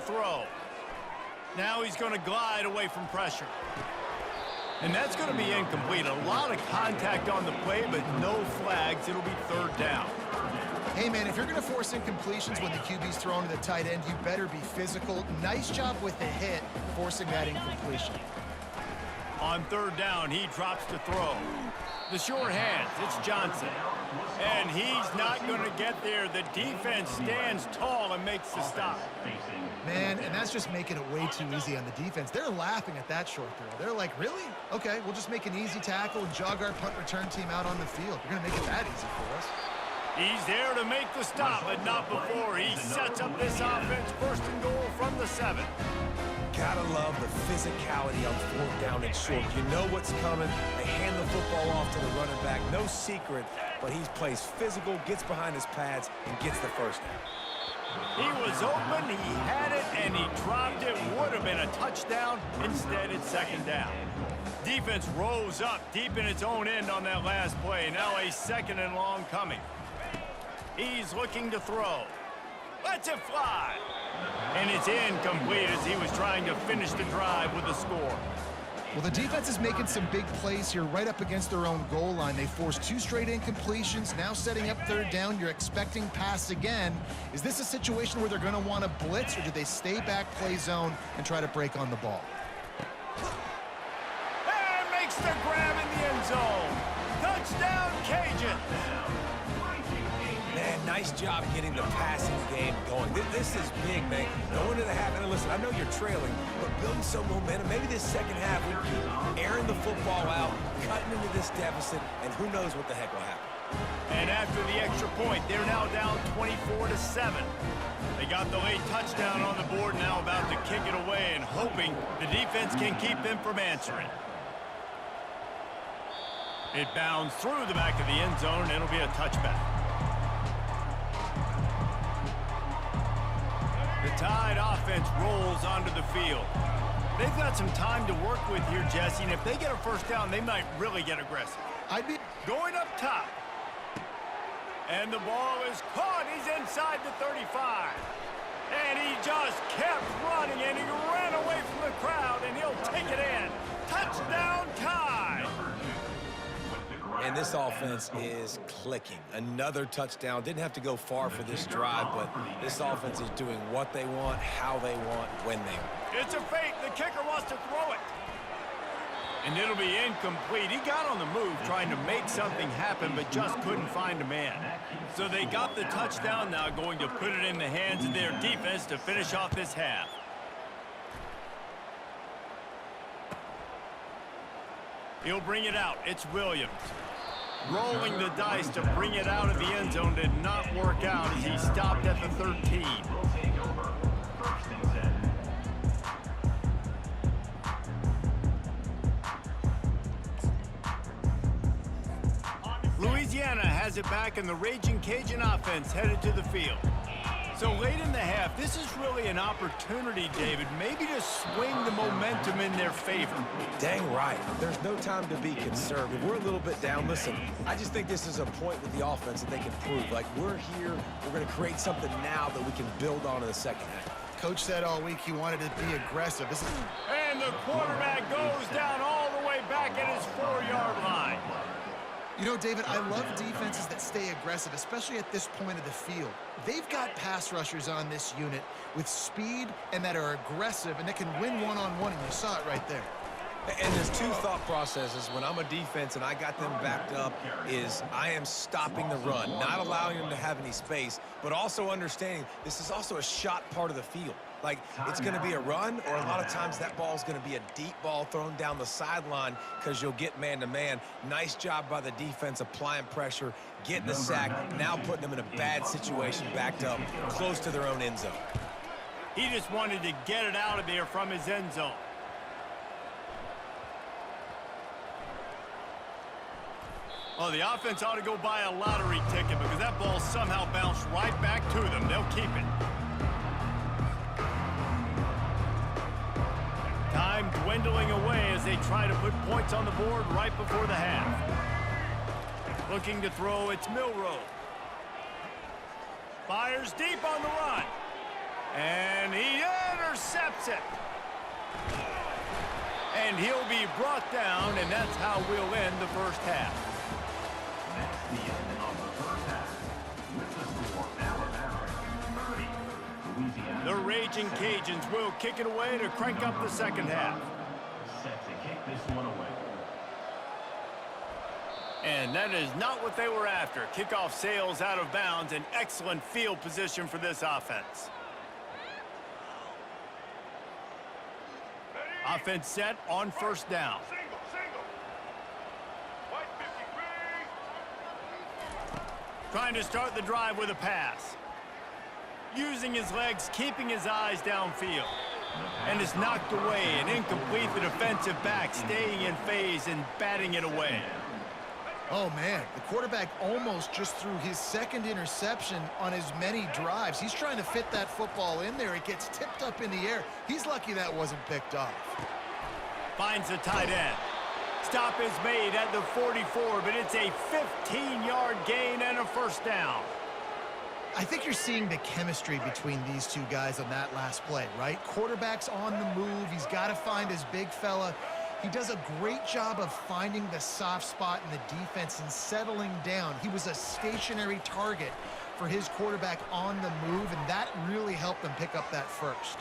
throw. Now he's going to glide away from pressure. And that's going to be incomplete. A lot of contact on the play, but no flags. It'll be third down. Hey, man, if you're going to force incompletions when the QB's thrown to the tight end, you better be physical. Nice job with the hit, forcing that incompletion. On third down, he drops to throw. The short hands, it's Johnson. And he's not going to get there. The defense stands tall and makes the stop. Man, and that's just making it way too easy on the defense. They're laughing at that short throw. They're like, really? Okay, we'll just make an easy tackle and jog our punt return team out on the field. You're going to make it that easy for us. He's there to make the stop, but not before. He sets up this offense first and goal from the 7. Gotta love the physicality on fourth down and short. You know what's coming. They hand the football off to the running back. No secret, but he plays physical, gets behind his pads, and gets the first down. He was open, he had it, and he dropped it. Would have been a touchdown. Instead, it's second down. Defense rose up deep in its own end on that last play. Now a second and long coming. He's looking to throw. Lets it fly. And it's incomplete as he was trying to finish the drive with a score. Well, the defense is making some big plays here right up against their own goal line. They forced 2 straight incompletions, now setting up third down. You're expecting pass again. Is this a situation where they're going to want to blitz, or do they stay back, play zone, and try to break on the ball? And makes the grab in the end zone. Touchdown, Cajuns. Man, nice job getting the passing game going. This is big, man. Going to the half, and listen, I know you're trailing, but building some momentum. Maybe this second half, we keep airing the football out, cutting into this deficit, and who knows what the heck will happen. And after the extra point, they're now down 24-7. They got the late touchdown on the board, now about to kick it away and hoping the defense can keep them from answering. It bounds through the back of the end zone, and it'll be a touchback. The Tide offense rolls onto the field. They've got some time to work with here, Jesse, and if they get a first down, they might really get aggressive. I'd be going up top. And the ball is caught. He's inside the 35. And he just kept running, and he ran away from the crowd, and he'll take it in. Touchdown, Tide! And this offense is clicking. Another touchdown. Didn't have to go far for this drive, but this offense is doing what they want, how they want, when they want. It's a fake. The kicker wants to throw it. And it'll be incomplete. He got on the move trying to make something happen, but just couldn't find a man. So they got the touchdown, now going to put it in the hands of their defense to finish off this half. He'll bring it out. It's Williams. Rolling the dice to bring it out of the end zone did not work out as he stopped at the 13. Louisiana has it back, and the Raging Cajun offense headed to the field. So late in the half, this is really an opportunity, David, maybe to swing the momentum in their favor. Dang right. There's no time to be conservative. We're a little bit down. Listen, I just think this is a point with the offense that they can prove. Like, we're here, we're going to create something now that we can build on in the second half. Coach said all week he wanted to be aggressive. And the quarterback goes down all the way back at his 4-yard line. You know, David, I love defenses that stay aggressive, especially at this point of the field. They've got pass rushers on this unit with speed and that are aggressive and that can win one-on-one, and you saw it right there. And there's 2 thought processes when I'm a defense and I got them backed up is I am stopping the run, not allowing them to have any space, but also understanding this is also a shot part of the field. Like, it's going to be a run, or a lot of times that ball is going to be a deep ball thrown down the sideline because you'll get man-to-man. Nice job by the defense applying pressure, getting the sack, now putting them in a bad situation, backed up, close to their own end zone. He just wanted to get it out of there from his end zone. Well, the offense ought to go buy a lottery ticket because that ball somehow bounced right back to them. They'll keep it. Time dwindling away as they try to put points on the board right before the half. Looking to throw, it's Milroe. Fires deep on the run. And he keeps it. And he'll be brought down, and that's how we'll end the first half. That's the end of the first half. With the score, Alabama 30, Louisiana. The Raging Cajuns will kick it away to crank up the second half. Set to kick this one away. And that is not what they were after. Kickoff sails out of bounds. An excellent field position for this offense. Offense set on first down. Trying to start the drive with a pass. Using his legs, keeping his eyes downfield. And it's knocked away and incomplete. The defensive back staying in phase and batting it away. Oh, man, the quarterback almost just threw his second interception on as many drives. He's trying to fit that football in there. It gets tipped up in the air. He's lucky that wasn't picked off. Finds the tight end. Stop is made at the 44, but it's a 15-yard gain and a first down. I think you're seeing the chemistry between these two guys on that last play, right? Quarterback's on the move. He's got to find his big fella. He does a great job of finding the soft spot in the defense and settling down. He was a stationary target for his quarterback on the move, and that really helped them pick up that first.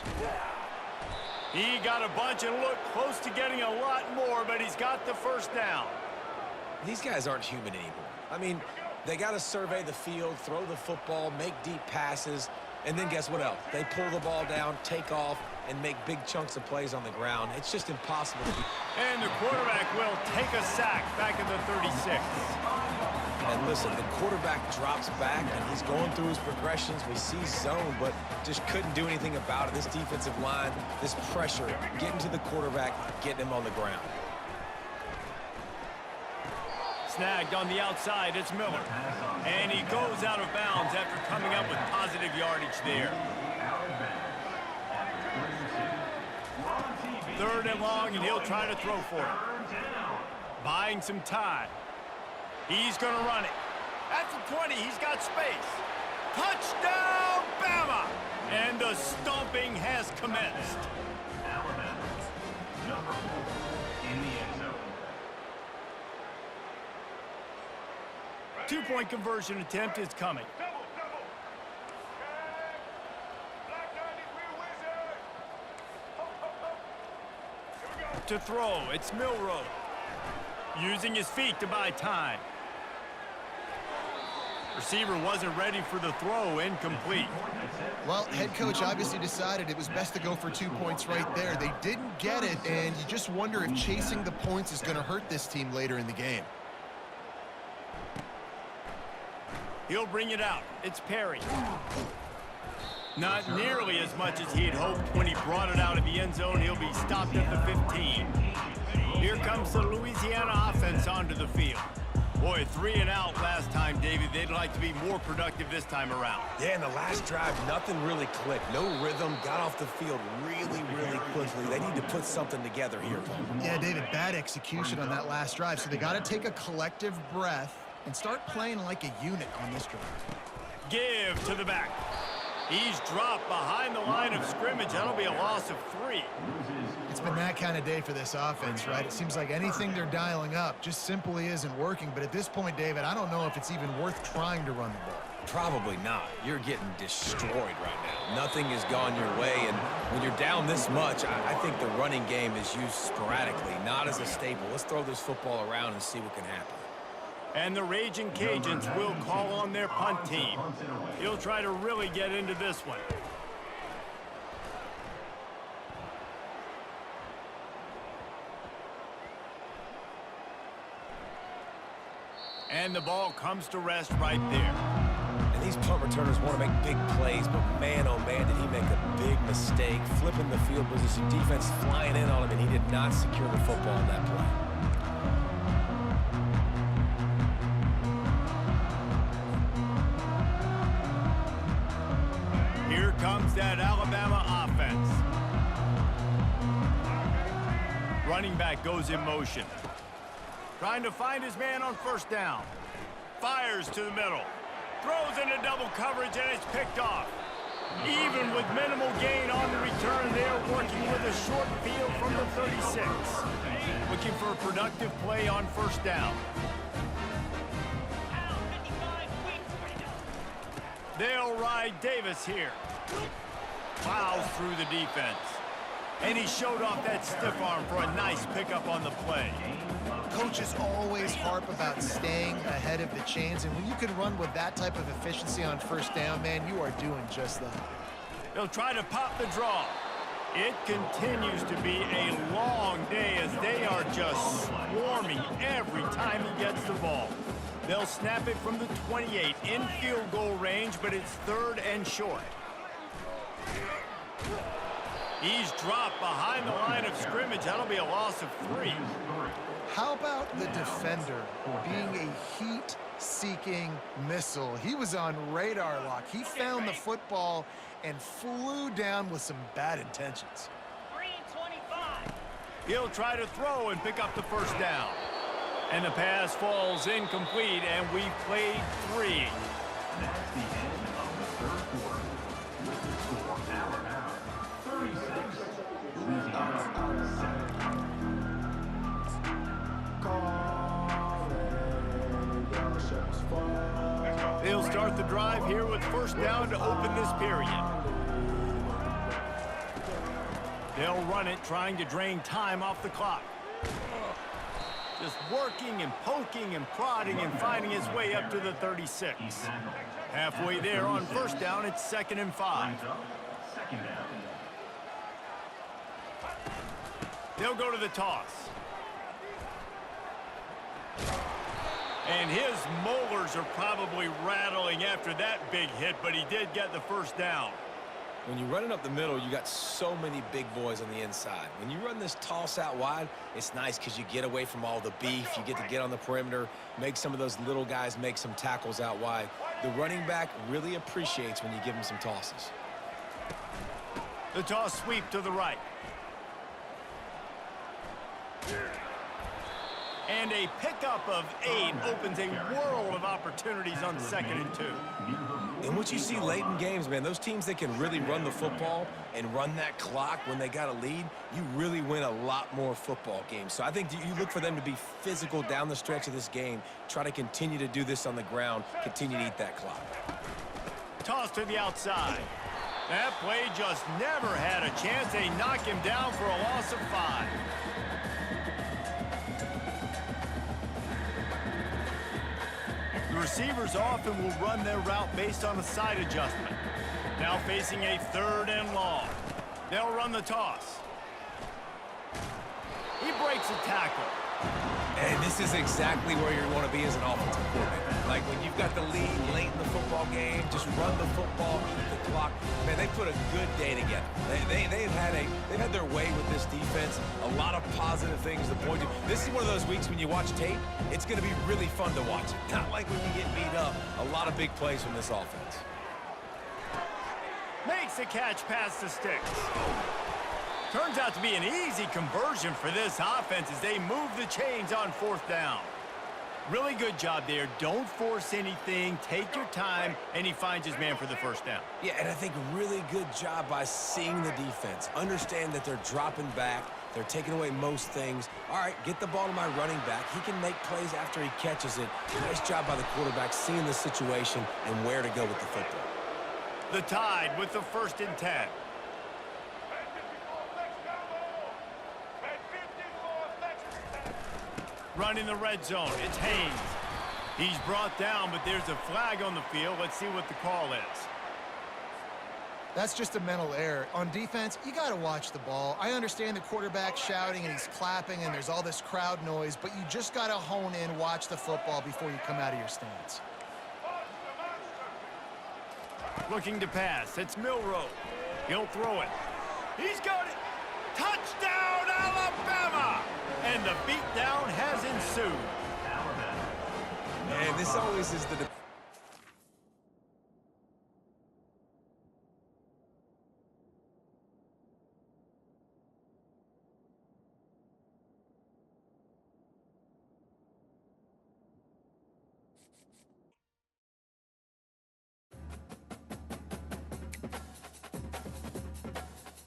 He got a bunch and looked close to getting a lot more, but he's got the first down. These guys aren't human anymore. I mean, they got to survey the field, throw the football, make deep passes, and then guess what else? They pull the ball down, take off, and make big chunks of plays on the ground. It's just impossible to be. And the quarterback will take a sack back at the 36. And listen, the quarterback drops back, and he's going through his progressions. We see zone, but just couldn't do anything about it. This defensive line, this pressure, getting to the quarterback, getting him on the ground. Snagged on the outside, it's Miller. And he goes out of bounds after coming up with positive yardage there. Third and long, and he'll try to throw for it. Buying some time. He's going to run it. At the 20, he's got space. Touchdown, Bama! And the stomping has commenced. Alabama, number 4 in the end zone. Two-point conversion attempt is coming. To throw, it's Milroe. Using his feet to buy time. Receiver wasn't ready for the throw, incomplete. Well, head coach obviously decided it was best to go for 2 points right there. They didn't get it, and you just wonder if chasing the points is going to hurt this team later in the game. He'll bring it out. It's Perry. Not nearly as much as he'd hoped when he brought it out of the end zone. He'll be stopped at the 15. Here comes the Louisiana offense onto the field. Boy, 3 and out last time, David. They'd like to be more productive this time around. Yeah, in the last drive, nothing really clicked. No rhythm, got off the field really, really quickly. They need to put something together here, Paul. Yeah, David, bad execution on that last drive, so they got to take a collective breath and start playing like a unit on this drive. Give to the back. He's dropped behind the line of scrimmage. That'll be a loss of 3. It's been that kind of day for this offense, right? It seems like anything they're dialing up just simply isn't working. But at this point, David, I don't know if it's even worth trying to run the ball. Probably not. You're getting destroyed right now. Nothing has gone your way, and when you're down this much, I think the running game is used sporadically, not as a staple. Let's throw this football around and see what can happen. And the Raging Cajuns will call on their punt team. He'll try to really get into this one. And the ball comes to rest right there. And these punt returners want to make big plays, but man, oh man, did he make a big mistake. Flipping the field position, defense flying in on him, and he did not secure the football on that play. Here comes that Alabama offense. Running back goes in motion. Trying to find his man on first down. Fires to the middle. Throws into double coverage, and it's picked off. Even with minimal gain on the return, they're working short field from the 36. Looking for a productive play on first down. They'll ride Davis here. Plows through the defense. And he showed off that stiff arm for a nice pickup on the play. Coaches always harp about staying ahead of the chains, and when you can run with that type of efficiency on first down, man, you are doing just that. They'll try to pop the draw. It continues to be a long day as they are just swarming every time he gets the ball. They'll snap it from the 28 in field goal range, but it's 3rd and short. He's dropped behind the line of scrimmage. That'll be a loss of 3. How about the defender being a heat-seeking missile? He was on radar lock. He found the football and flew down with some bad intentions. He'll try to throw and pick up the first down. And the pass falls incomplete, and we've played 3. That's the end of the third quarter. With the score, Alabama 36, Louisiana 7. They'll start the drive here with first down to open this period. They'll run it, trying to drain time off the clock. Just working and poking and prodding and finding his way up to the 36. Halfway there on first down, it's 2nd and 5. Second down. They'll go to the toss. And his molars are probably rattling after that big hit, but he did get the first down. When you're running up the middle, you got so many big boys on the inside. When you run this toss out wide, it's nice because you get away from all the beef. You get to get on the perimeter, make some of those little guys make some tackles out wide. The running back really appreciates when you give him some tosses. The toss sweep to the right. And a pickup of 8 opens a world of opportunities on 2nd and 2. And what you see late in games, man, those teams that can really run the football and run that clock when they got a lead, you really win a lot more football games. So I think you look for them to be physical down the stretch of this game, try to continue to do this on the ground, continue to eat that clock. Toss to the outside. That play just never had a chance. They knock him down for a loss of 5. The receivers often will run their route based on a side adjustment. Now facing a 3rd and long. They'll run the toss. He breaks a tackle. And this is exactly where you want to be as an offensive coordinator. Like when you've got the lead late in the football game, just run the football, keep the clock. Man, they put a good day together. They've had their way with this defense. A lot of positive things to point to. This is one of those weeks when you watch tape, it's going to be really fun to watch it. Not like when you get beat up. A lot of big plays from this offense. Makes the catch past the sticks. Turns out to be an easy conversion for this offense as they move the chains on 4th down. Really good job there. Don't force anything. Take your time, and he finds his man for the first down. Yeah, and I think really good job by seeing the defense. Understand that they're dropping back. They're taking away most things. All right, get the ball to my running back. He can make plays after he catches it. Nice job by the quarterback seeing the situation and where to go with the football. The Tide with the 1st and 10. Running the red zone, it's Haynes. He's brought down, but there's a flag on the field. Let's see what the call is. That's just a mental error. On defense, you got to watch the ball. I understand the quarterback shouting and he's clapping and there's all this crowd noise, but you just got to hone in, watch the football before you come out of your stance. Looking to pass, it's Milroe. He'll throw it. He's got it. Touchdown, Alabama! And the beatdown has ensued. And this always is the